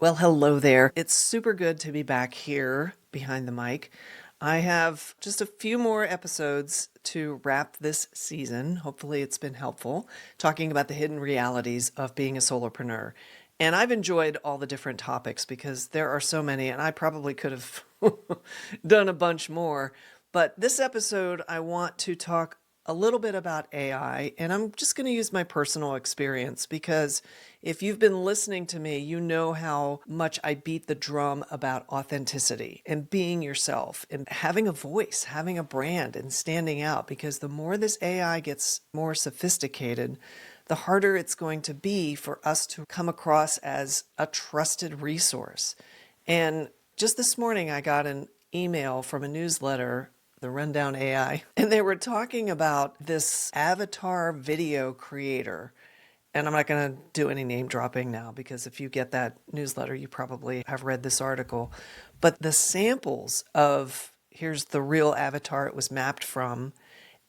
Well, hello there. It's super good to be back here behind the mic. I have just a few more episodes to wrap this season. Hopefully, it's been helpful talking about the hidden realities of being a solopreneur. And I've enjoyed all the different topics because there are so many, and I probably could have done a bunch more. But this episode, I want to talk a little bit about AI, and I'm just going to use my personal experience because if you've been listening to me, you know how much I beat the drum about authenticity and being yourself and having a voice, having a brand, and standing out. Because the more this AI gets more sophisticated, the harder it's going to be for us to come across as a trusted resource. And just this morning, I got an email from a newsletter, the Rundown AI, and they were talking about this avatar video creator. And I'm not going to do any name dropping now because if you get that newsletter, you probably have read this article. But the samples of here's the real avatar it was mapped from,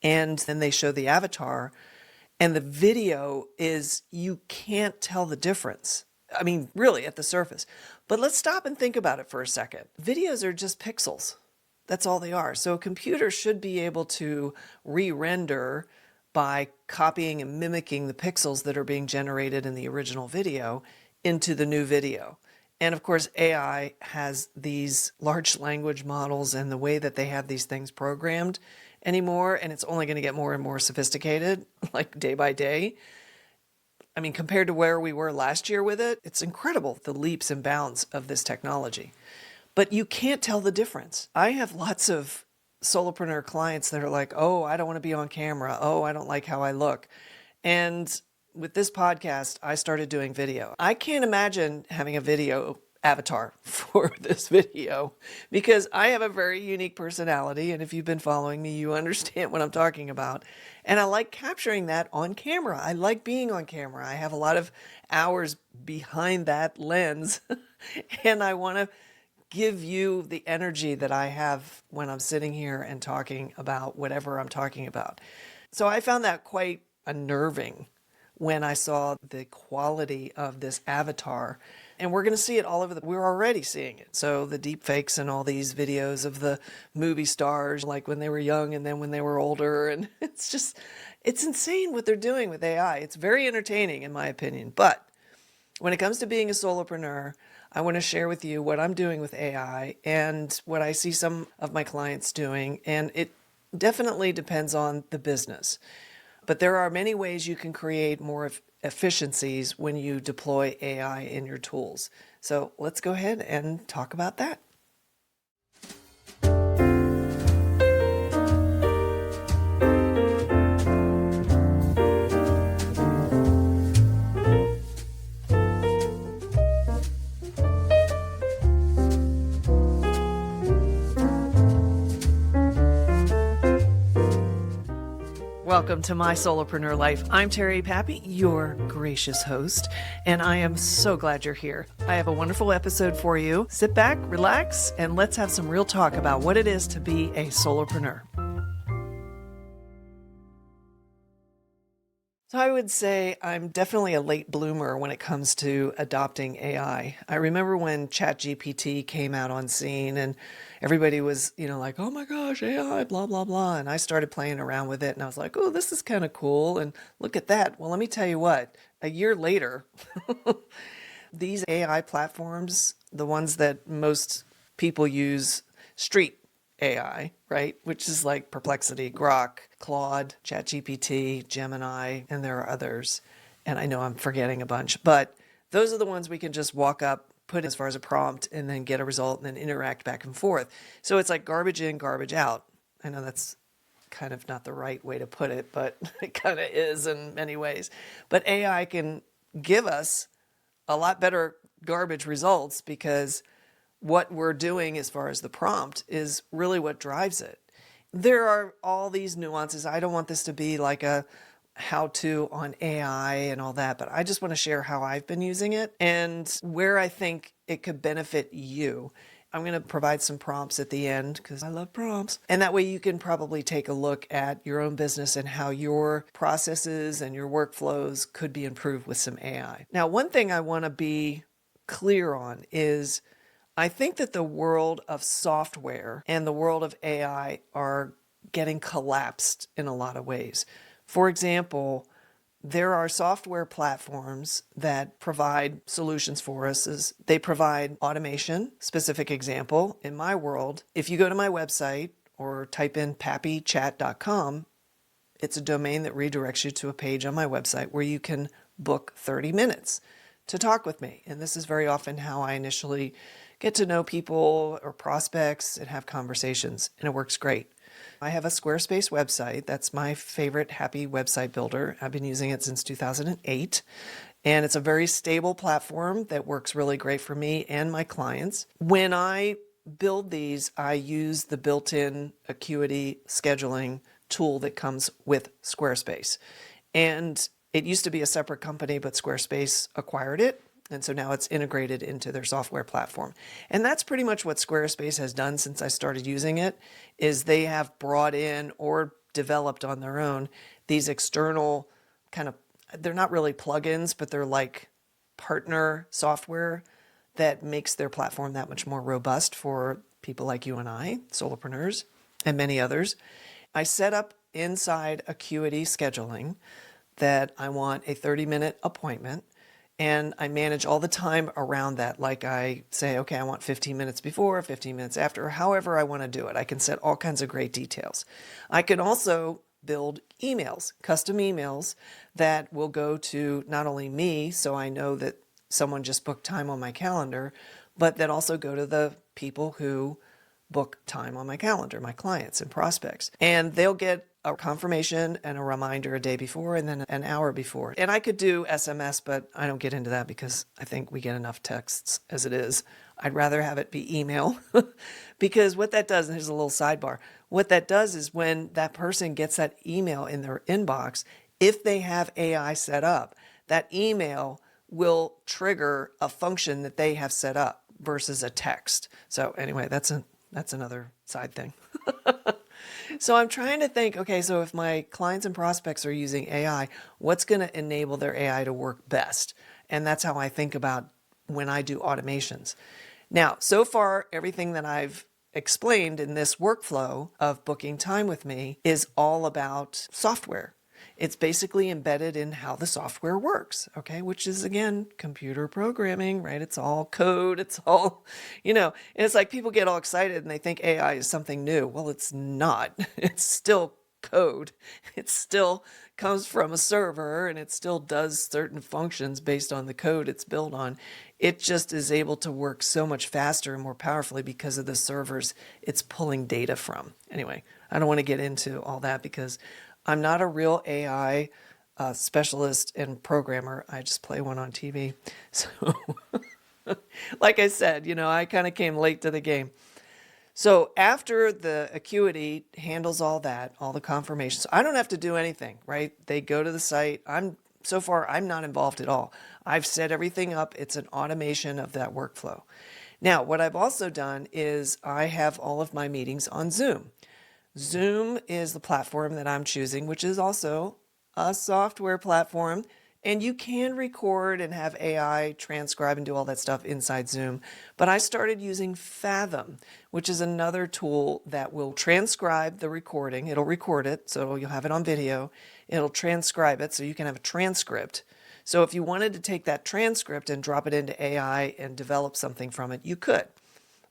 and then they show the avatar, and the video is you can't tell the difference. I mean, really, at the surface. But let's stop and think about it for a second. Videos are just pixels. That's all they are. So a computer should be able to re-render by copying and mimicking the pixels that are being generated in the original video into the new video. And of course, AI has these large language models and the way that they have these things programmed anymore, and it's only going to get more and more sophisticated, like day by day. I mean, compared to where we were last year with it, it's incredible, the leaps and bounds of this technology. But you can't tell the difference. I have lots of solopreneur clients that are like, oh, I don't want to be on camera. Oh, I don't like how I look. And with this podcast, I started doing video. I can't imagine having a video avatar for this video because I have a very unique personality. And if you've been following me, you understand what I'm talking about. And I like capturing that on camera. I like being on camera. I have a lot of hours behind that lens and I want to give you the energy that I have when I'm sitting here and talking about whatever I'm talking about. So I found that quite unnerving when I saw the quality of this avatar. And we're going to see it all over we're already seeing it. So the deep fakes and all these videos of the movie stars, like when they were young and then when they were older. And it's insane what they're doing with AI. It's very entertaining in my opinion. But when it comes to being a solopreneur, I want to share with you what I'm doing with AI and what I see some of my clients doing. And it definitely depends on the business. But there are many ways you can create more efficiencies when you deploy AI in your tools. So let's go ahead and talk about that. Welcome to My Solopreneur Life. I'm Terry Pappy, your gracious host, and I am so glad you're here. I have a wonderful episode for you. Sit back, relax, and let's have some real talk about what it is to be a solopreneur. So I would say I'm definitely a late bloomer when it comes to adopting AI. I remember when ChatGPT came out on scene and everybody was, like, oh my gosh, AI, blah, blah, blah. And I started playing around with it and I was like, oh, this is kind of cool. And look at that. Well, let me tell you what, a year later, these AI platforms, the ones that most people use, street AI, right? Which is like Perplexity, Grok, Claude, ChatGPT, Gemini, and there are others. And I know I'm forgetting a bunch, but those are the ones we can just walk up, put as far as a prompt, and then get a result and then interact back and forth. So it's like garbage in, garbage out. I know that's kind of not the right way to put it, but it kind of is in many ways. But AI can give us a lot better garbage results because what we're doing as far as the prompt is really what drives it. There are all these nuances. I don't want this to be like a how-to on AI and all that, but I just want to share how I've been using it and where I think it could benefit you. I'm going to provide some prompts at the end because I love prompts. And that way you can probably take a look at your own business and how your processes and your workflows could be improved with some AI. Now, one thing I want to be clear on is I think that the world of software and the world of AI are getting collapsed in a lot of ways. For example, there are software platforms that provide solutions for us. They provide automation. Specific example, in my world, if you go to my website or type in pappychat.com, it's a domain that redirects you to a page on my website where you can book 30 minutes to talk with me. And this is very often how I initially get to know people or prospects and have conversations, and it works great. I have a Squarespace website. That's my favorite happy website builder. I've been using it since 2008, and it's a very stable platform that works really great for me and my clients. When I build these, I use the built-in Acuity scheduling tool that comes with Squarespace. And it used to be a separate company, but Squarespace acquired it. And so now it's integrated into their software platform. And that's pretty much what Squarespace has done since I started using it, is they have brought in or developed on their own these external kind of, they're not really plugins, but they're like partner software that makes their platform that much more robust for people like you and I, solopreneurs, and many others. I set up inside Acuity scheduling that I want a 30-minute appointment, and I manage all the time around that. Like I say, okay, I want 15 minutes before, 15 minutes after, or however I want to do it. I can set all kinds of great details. I can also build emails, custom emails that will go to not only me, so I know that someone just booked time on my calendar, but that also go to the people who book time on my calendar, my clients and prospects. And they'll get a confirmation and a reminder a day before and then an hour before. And I could do SMS, but I don't get into that because I think we get enough texts as it is. I'd rather have it be email because what that does, and here's a little sidebar, what that does is when that person gets that email in their inbox, if they have AI set up, that email will trigger a function that they have set up versus a text. So anyway, that's another side thing. So I'm trying to think, okay, so if my clients and prospects are using AI, what's going to enable their AI to work best? And that's how I think about when I do automations. Now, so far, everything that I've explained in this workflow of booking time with me is all about software. It's basically embedded in how the software works, okay, which is, again, computer programming, right? It's all code. It's all, and it's like people get all excited and they think AI is something new. Well, it's not. It's still code. It still comes from a server and it still does certain functions based on the code it's built on. It just is able to work so much faster and more powerfully because of the servers it's pulling data from. Anyway, I don't want to get into all that because I'm not a real AI specialist and programmer. I just play one on TV. So like I said, I kind of came late to the game. So after the Acuity handles all that, all the confirmations, so I don't have to do anything, right? They go to the site. So far, I'm not involved at all. I've set everything up. It's an automation of that workflow. Now, what I've also done is I have all of my meetings on Zoom. Zoom is the platform that I'm choosing, which is also a software platform. And you can record and have AI transcribe and do all that stuff inside Zoom. But I started using Fathom, which is another tool that will transcribe the recording. It'll record it, so you'll have it on video. It'll transcribe it, so you can have a transcript. So if you wanted to take that transcript and drop it into AI and develop something from it, you could.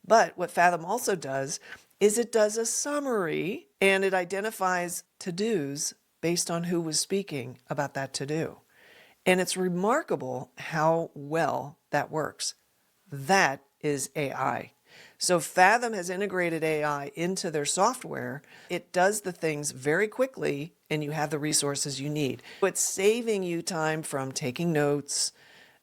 But what Fathom also does is it does a summary and it identifies to-dos based on who was speaking about that to-do. And it's remarkable how well that works. That is AI. So Fathom has integrated AI into their software. It does the things very quickly and you have the resources you need. It's saving you time from taking notes,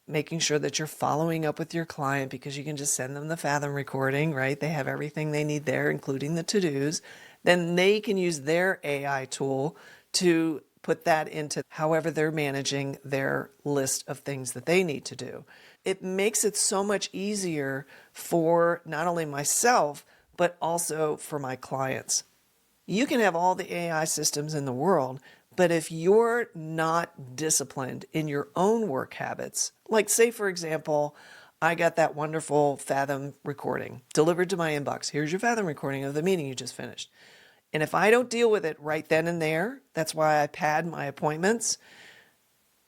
making sure that you're following up with your client because you can just send them the Fathom recording, right? They have everything they need there, including the to-dos. Then they can use their AI tool to put that into however they're managing their list of things that they need to do. It makes it so much easier for not only myself, but also for my clients. You can have all the AI systems in the world, but if you're not disciplined in your own work habits, like say, for example, I got that wonderful Fathom recording delivered to my inbox. Here's your Fathom recording of the meeting you just finished. And if I don't deal with it right then and there, that's why I pad my appointments.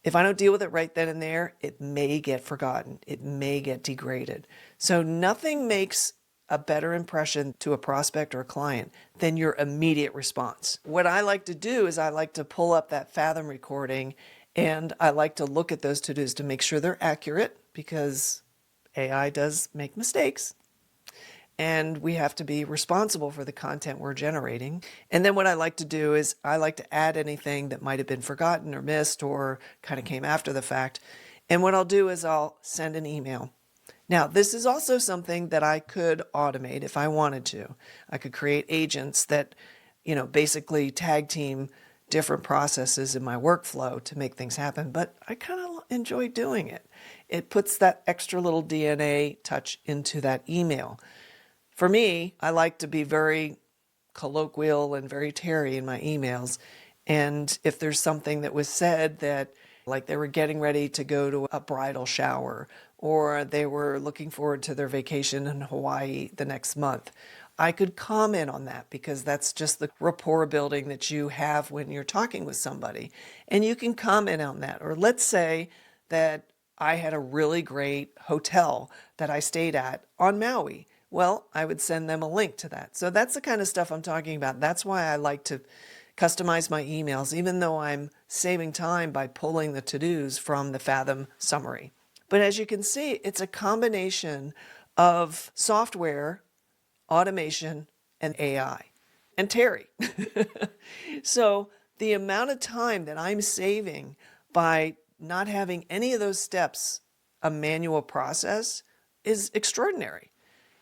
If I don't deal with it right then and there, it may get forgotten. It may get degraded. So nothing makes a better impression to a prospect or a client than your immediate response. What I like to do is I like to pull up that Fathom recording and I like to look at those to-dos to make sure they're accurate, because AI does make mistakes. And we have to be responsible for the content we're generating. And then what I like to do is I like to add anything that might have been forgotten or missed or kind of came after the fact. And what I'll do is I'll send an email. Now, this is also something that I could automate if I wanted to. I could create agents that, basically tag team different processes in my workflow to make things happen, but I kind of enjoy doing it. It puts that extra little DNA touch into that email. For me, I like to be very colloquial and very Terry in my emails. And if there's something that was said that, like they were getting ready to go to a bridal shower, or they were looking forward to their vacation in Hawaii the next month, I could comment on that, because that's just the rapport building that you have when you're talking with somebody. And you can comment on that. Or let's say that I had a really great hotel that I stayed at on Maui. Well, I would send them a link to that. So that's the kind of stuff I'm talking about. That's why I like to customize my emails, even though I'm saving time by pulling the to-dos from the Fathom summary. But as you can see, it's a combination of software, automation, and AI, and Terry. So the amount of time that I'm saving by not having any of those steps, a manual process, is extraordinary.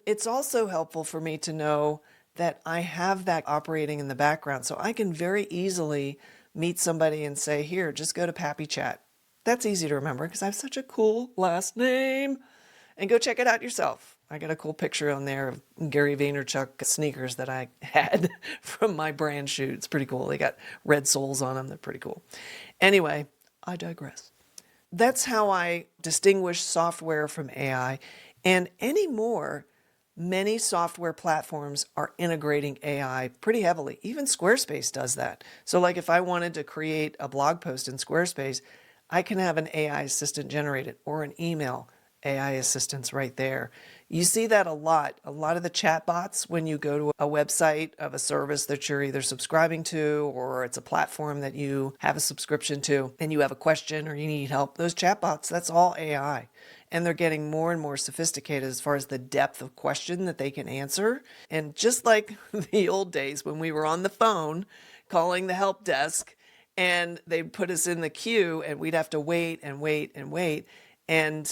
It's also helpful for me to know that I have that operating in the background, so I can very easily meet somebody and say, here, just go to Pappy Chat. That's easy to remember because I have such a cool last name. And go check it out yourself. I got a cool picture on there of Gary Vaynerchuk sneakers that I had from my brand shoot. It's pretty cool. They got red soles on them. They're pretty cool. Anyway, I digress. That's how I distinguish software from AI. And anymore, many software platforms are integrating AI pretty heavily. Even Squarespace does that. So like if I wanted to create a blog post in Squarespace, I can have an AI assistant generate it, or an email AI assistants right there. You see that a lot. A lot of the chat bots, when you go to a website of a service that you're either subscribing to, or it's a platform that you have a subscription to, and you have a question or you need help, those chat bots, that's all AI. And they're getting more and more sophisticated as far as the depth of question that they can answer. And just like the old days when we were on the phone calling the help desk, and they'd put us in the queue and we'd have to wait and wait and wait.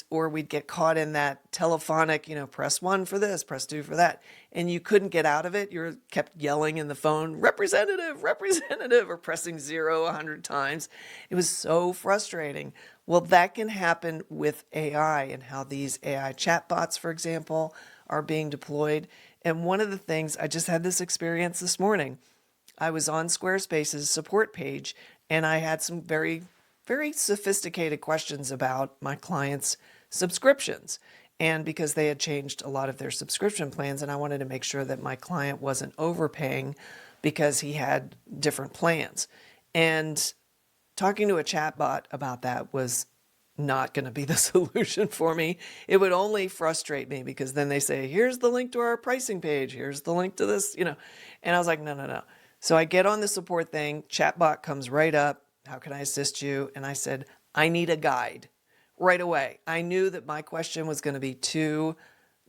Or we'd get caught in that telephonic, press 1 for this, press 2 for that. And you couldn't get out of it. You kept yelling in the phone, representative, representative, or pressing 0 100 times. It was so frustrating. Well, that can happen with AI and how these AI chatbots, for example, are being deployed. And one of the things, I just had this experience this morning. I was on Squarespace's support page and I had some very sophisticated questions about my clients' subscriptions. And because they had changed a lot of their subscription plans, and I wanted to make sure that my client wasn't overpaying because he had different plans. And talking to a chatbot about that was not going to be the solution for me. It would only frustrate me, because then they say, here's the link to our pricing page, here's the link to this, and I was like, no. So I get on the support thing, chatbot comes right up, how can I assist you? And I said, I need a guide right away. I knew that my question was going to be too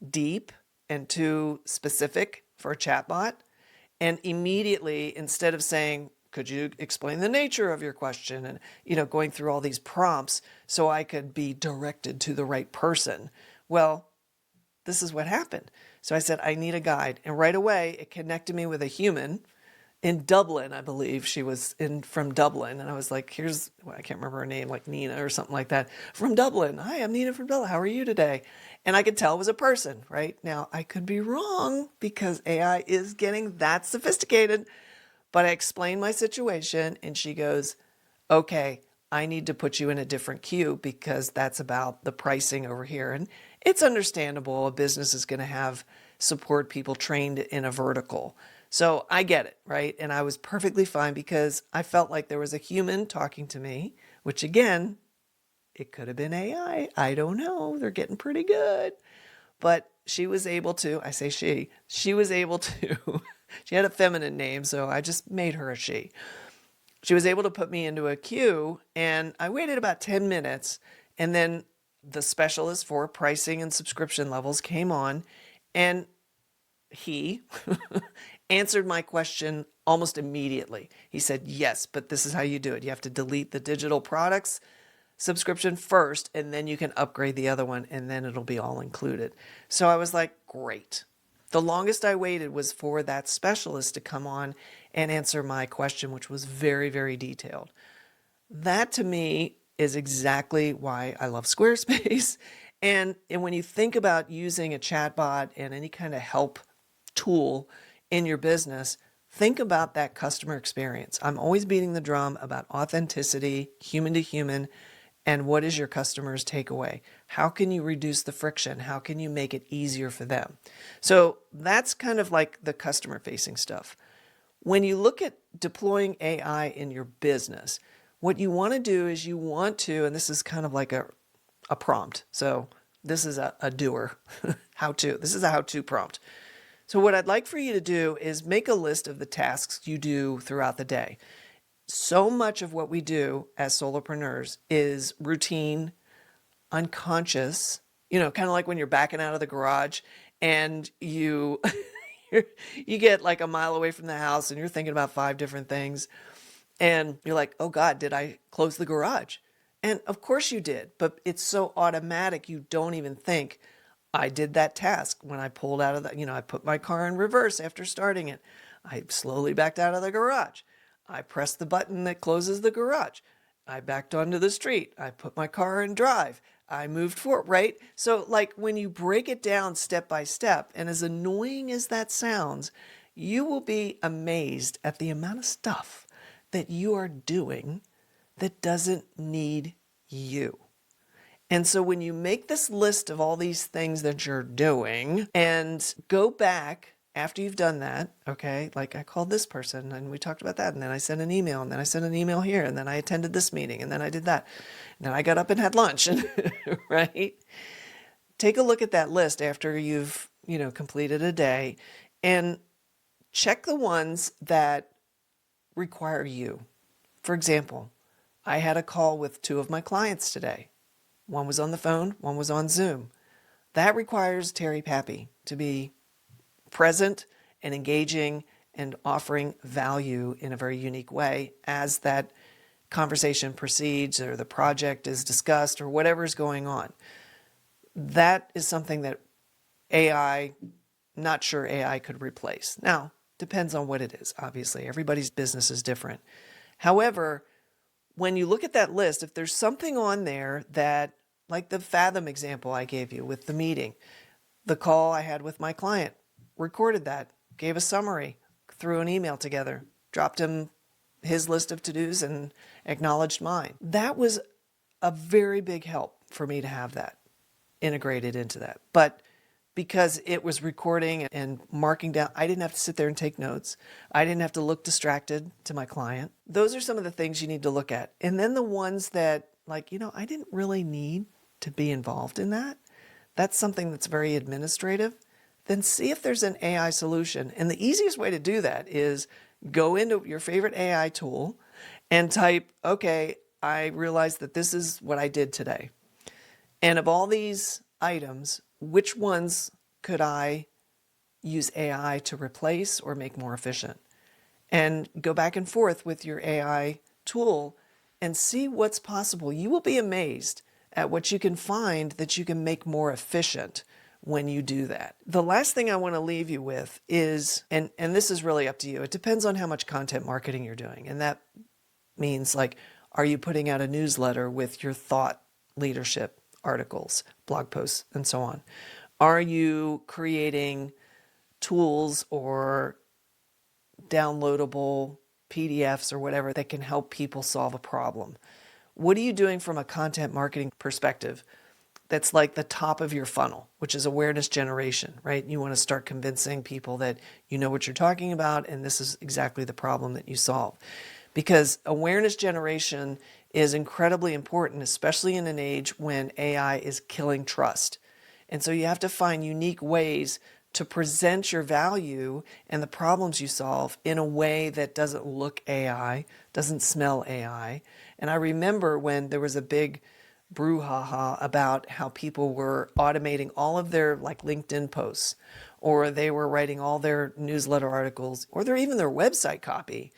deep and too specific for a chatbot. And immediately, instead of saying, could you explain the nature of your question? And, going through all these prompts so I could be directed to the right person. Well, this is what happened. So I said, I need a guide. And right away, it connected me with a human in Dublin, I believe. She was from Dublin. And I was like, I can't remember her name, like Nina or something like that. From Dublin. Hi, I'm Nina from Dublin. How are you today? And I could tell it was a person, right? Now, I could be wrong because AI is getting that sophisticated. But I explained my situation and she goes, okay, I need to put you in a different queue because that's about the pricing over here. It's understandable. A business is going to have support people trained in a vertical. So I get it, right? And I was perfectly fine because I felt like there was a human talking to me, which again, it could have been AI. I don't know. They're getting pretty good. But she was able to, I say she was able to, she had a feminine name, so I just made her a she. She was able to put me into a queue, and I waited about 10 minutes, and then the specialist for pricing and subscription levels came on, and he answered my question almost immediately. He said, yes, but this is how you do it. You have to delete the digital products subscription first, and then you can upgrade the other one, and then it'll be all included. So I was like, great. The longest I waited was for that specialist to come on and answer my question, which was very, very detailed. That to me is exactly why I love Squarespace. And when you think about using a chatbot and any kind of help tool in your business, think about that customer experience. I'm always beating the drum about authenticity, human to human, and what is your customer's takeaway? How can you reduce the friction? How can you make it easier for them? So that's kind of like the customer facing stuff. When you look at deploying AI in your business, what you want to do is you want to, and this is kind of like a prompt. So this is a doer, how to. This is a how-to prompt. So what I'd like for you to do is make a list of the tasks you do throughout the day. So much of what we do as solopreneurs is routine, unconscious, kind of like when you're backing out of the garage and you get like a mile away from the house and you're thinking about 5 different things and you're like, oh God, did I close the garage? And of course you did, but it's so automatic you don't even think, I did that task when I pulled out of I put my car in reverse after starting it. I slowly backed out of the garage. I pressed the button that closes the garage. I backed onto the street. I put my car in drive. I moved forward, right? So like when you break it down step by step, and as annoying as that sounds, you will be amazed at the amount of stuff that you are doing that doesn't need you. And so when you make this list of all these things that you're doing and go back after you've done that, okay, like I called this person and we talked about that, and then I sent an email, and then I sent an email here, and then I attended this meeting, and then I did that, and then I got up and had lunch, right? Take a look at that list after you've, completed a day and check the ones that require you. For example, I had a call with 2 of my clients today. One was on the phone, one was on Zoom. That requires Terry Pappy to be present and engaging and offering value in a very unique way as that conversation proceeds or the project is discussed or whatever is going on. That is something that not sure AI could replace. Now, depends on what it is, obviously. Everybody's business is different. However, when you look at that list, if there's something on there that, like the Fathom example I gave you with the meeting, the call I had with my client, recorded that, gave a summary, threw an email together, dropped him his list of to-dos and acknowledged mine. That was a very big help for me to have that integrated into that. But because it was recording and marking down, I didn't have to sit there and take notes. I didn't have to look distracted to my client. Those are some of the things you need to look at. And then the ones that, I didn't really need to be involved in that. That's something that's very administrative. Then see if there's an AI solution. And the easiest way to do that is go into your favorite AI tool and type, okay, I realized that this is what I did today. And of all these items, which ones could I use AI to replace or make more efficient? And go back and forth with your AI tool and see what's possible. You will be amazed at what you can find that you can make more efficient when you do that. The last thing I want to leave you with is, and this is really up to you, it depends on how much content marketing you're doing. And that means are you putting out a newsletter with your thought leadership articles, blog posts, and so on? Are you creating tools or downloadable PDFs or whatever that can help people solve a problem? What are you doing from a content marketing perspective that's like the top of your funnel, which is awareness generation, right? You want to start convincing people that you know what you're talking about and this is exactly the problem that you solve. Because awareness generation is incredibly important, especially in an age when AI is killing trust. And so you have to find unique ways to present your value and the problems you solve in a way that doesn't look AI, doesn't smell AI. And I remember when there was a big brouhaha about how people were automating all of their like LinkedIn posts, or they were writing all their newsletter articles, or even their website copy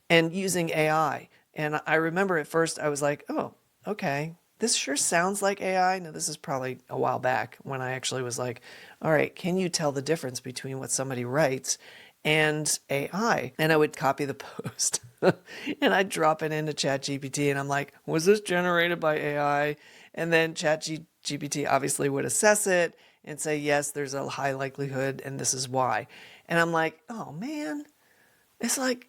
and using AI. And I remember at first I was like, oh, okay, this sure sounds like AI. Now, this is probably a while back when I actually was like, all right, can you tell the difference between what somebody writes and AI? And I would copy the post and I'd drop it into ChatGPT and I'm like, was this generated by AI? And then ChatGPT obviously would assess it and say, yes, there's a high likelihood and this is why. And I'm like, oh man, it's like,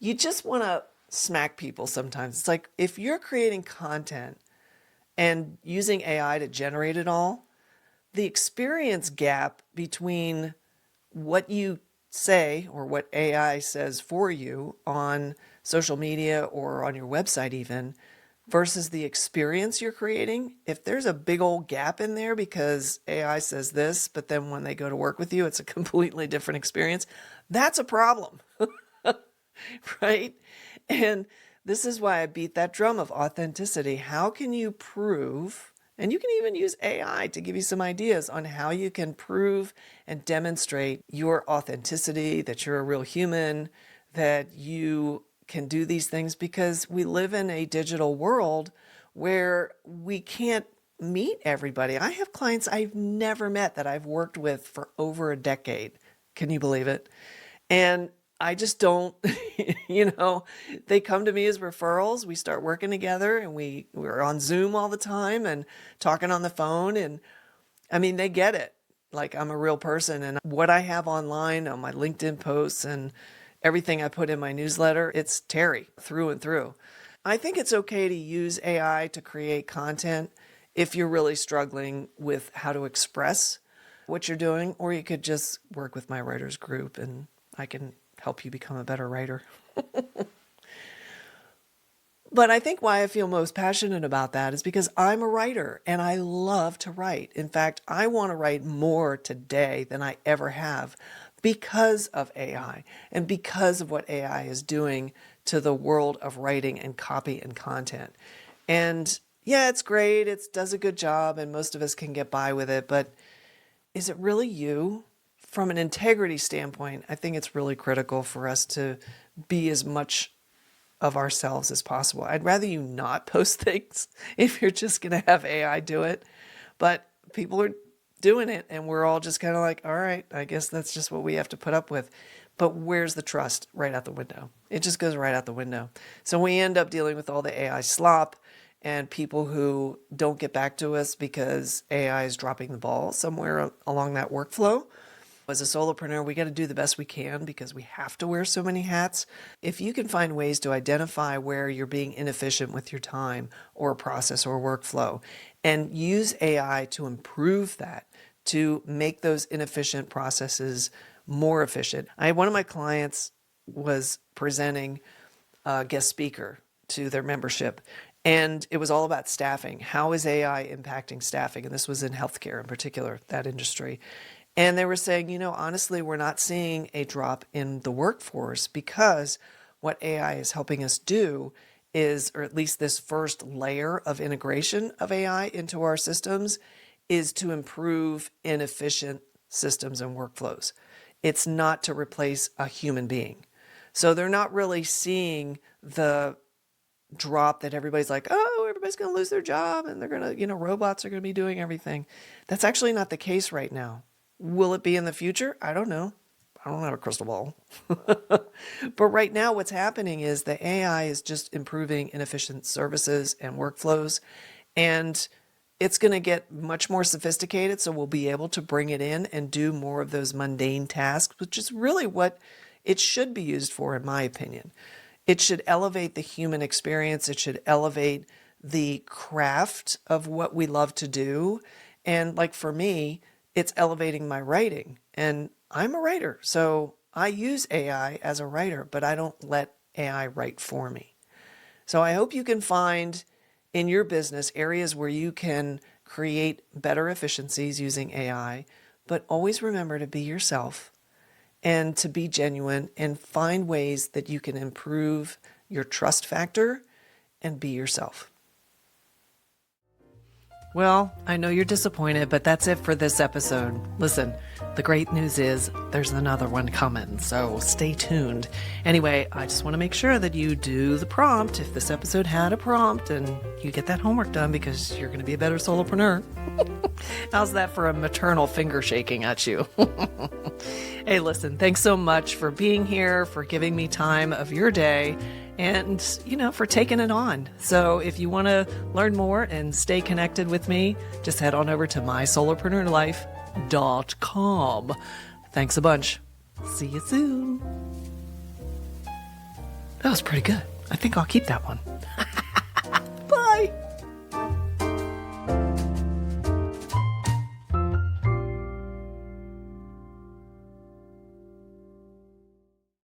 you just want to smack people sometimes. It's like if you're creating content and using AI to generate it all, the experience gap between what you say or what AI says for you on social media or on your website even versus the experience you're creating, if there's a big old gap in there because AI says this, but then when they go to work with you, it's a completely different experience, that's a problem. Right? And this is why I beat that drum of authenticity. How can you prove, and you can even use AI to give you some ideas on how you can prove and demonstrate your authenticity, that you're a real human, that you can do these things, because we live in a digital world where we can't meet everybody. I have clients I've never met that I've worked with for over a decade. Can you believe it? And I just don't, they come to me as referrals. We start working together and we're on Zoom all the time and talking on the phone. And I mean, they get it. Like I'm a real person and what I have online on my LinkedIn posts and everything I put in my newsletter, it's Terry through and through. I think it's okay to use AI to create content if you're really struggling with how to express what you're doing, or you could just work with my writers group and I can help you become a better writer. But I think why I feel most passionate about that is because I'm a writer and I love to write. In fact, I want to write more today than I ever have because of AI and because of what AI is doing to the world of writing and copy and content. And yeah, it's great. It does a good job and most of us can get by with it. But is it really you? From an integrity standpoint, I think it's really critical for us to be as much of ourselves as possible. I'd rather you not post things if you're just going to have AI do it. But people are doing it and we're all just kind of like, all right, I guess that's just what we have to put up with. But where's the trust? Right out the window. It just goes right out the window. So we end up dealing with all the AI slop and people who don't get back to us because AI is dropping the ball somewhere along that workflow. As a solopreneur, we got to do the best we can because we have to wear so many hats. If you can find ways to identify where you're being inefficient with your time or process or workflow and use AI to improve that, to make those inefficient processes more efficient. One of my clients was presenting a guest speaker to their membership, and it was all about staffing. How is AI impacting staffing? And this was in healthcare in particular, that industry. And they were saying, honestly, we're not seeing a drop in the workforce because what AI is helping us do is, or at least this first layer of integration of AI into our systems, is to improve inefficient systems and workflows. It's not to replace a human being. So they're not really seeing the drop that everybody's like, oh, everybody's going to lose their job and they're going to, robots are going to be doing everything. That's actually not the case right now. Will it be in the future? I don't know. I don't have a crystal ball. But right now what's happening is the AI is just improving inefficient services and workflows, and it's going to get much more sophisticated, so we'll be able to bring it in and do more of those mundane tasks, which is really what it should be used for, in my opinion. It should elevate the human experience. It should elevate the craft of what we love to do. And like for me, it's elevating my writing. And I'm a writer, so I use AI as a writer, but I don't let AI write for me. So I hope you can find in your business areas where you can create better efficiencies using AI, but always remember to be yourself and to be genuine and find ways that you can improve your trust factor and be yourself. Well, I know you're disappointed, but that's it for this episode. Listen, the great news is there's another one coming, so stay tuned. Anyway, I just want to make sure that you do the prompt if this episode had a prompt and you get that homework done because you're going to be a better solopreneur. How's that for a maternal finger shaking at you? Hey, listen, thanks so much for being here, for giving me time of your day, and, for taking it on. So if you want to learn more and stay connected with me, just head on over to mysolopreneurlife.com. Thanks a bunch. See you soon. That was pretty good. I think I'll keep that one.